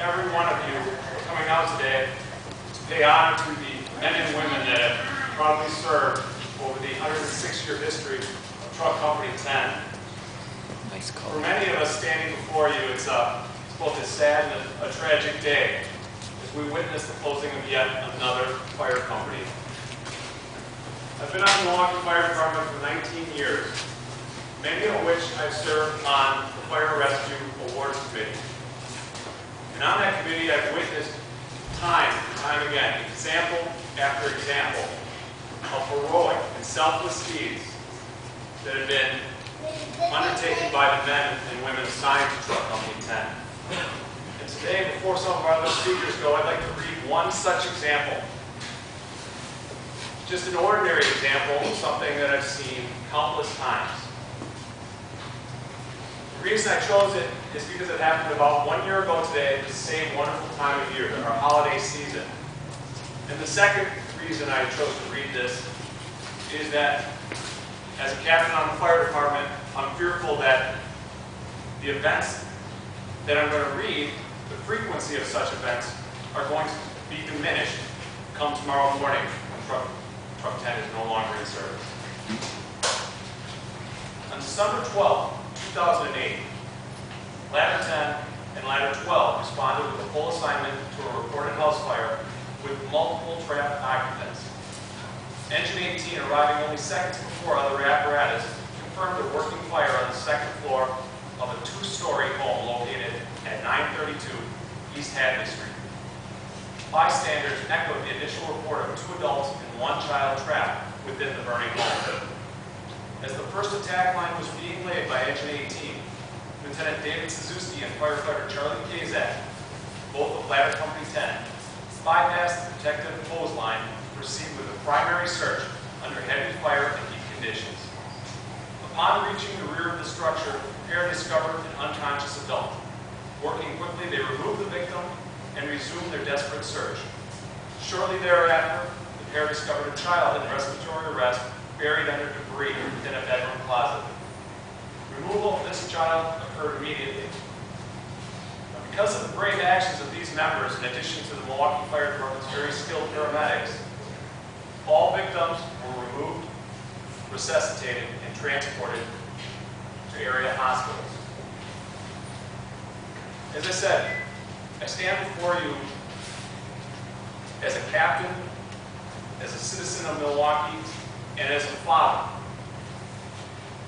every one of you for coming out today to pay honor to the men and women that have proudly served over the 106-year history of Truck Company 10. Nice call. For many of us standing before you, it's both a sad and a tragic day as we witness the closing of yet another fire company. I've been on the Milwaukee Fire Department for 19 years, many of which I've served on the Fire Rescue Awards Committee. And on that committee, I've witnessed time and time again, example after example, of heroic and selfless deeds that have been undertaken by the men and women assigned to Truck Company 10. And today, before some of our other speakers go, I'd like to read one such example. Just an ordinary example of something that I've seen countless times. The reason I chose it is because it happened about 1 year ago today at the same wonderful time of year, our holiday season. And the second reason I chose to read this is that as a captain on the fire department, I'm fearful that the events that I'm going to read, the frequency of such events, are going to be diminished come tomorrow morning when Truck 10 is no longer in service. On December 12, 2008, Ladder 10 and Ladder 12 responded with a full assignment to a reported house fire with multiple trapped occupants. Engine 18, arriving only seconds before other apparatus, confirmed a working fire on the second floor of a two-story home located at 932 East Hadley Street. Bystanders echoed the initial report of 2 adults and 1 child trapped within the burning home. As the first attack line was being laid by Engine 18, Lieutenant David Suzuki and firefighter Charlie Kazak, both of Ladder Company 10, bypassed the protective hose line to proceed with the primary search under heavy fire and heat conditions. Upon reaching the rear of the structure, the pair discovered an unconscious adult. Working quickly, they removed the victim and resumed their desperate search. Shortly thereafter, the pair discovered a child in respiratory arrest buried under debris within a bedroom closet. Removal of this child occurred immediately. Because of the brave actions of these members, in addition to the Milwaukee Fire Department's very skilled paramedics, all victims were removed, resuscitated, and transported to area hospitals. As I said, I stand before you as a captain, as a citizen of Milwaukee, and as a father.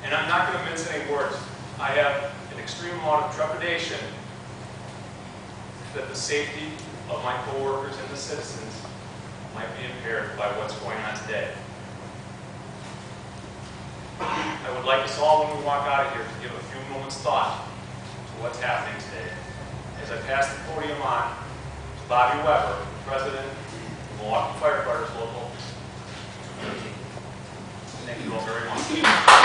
And I'm not going to mince any words. I have an extreme amount of trepidation that the safety of my coworkers and the citizens might be impaired by what's going on today. I would like us all, when we walk out of here, to give a few moments thought to what's happening today. As I pass the podium on to Bobby Weber, President of Milwaukee Firefighters Local 213. Thank you all very much.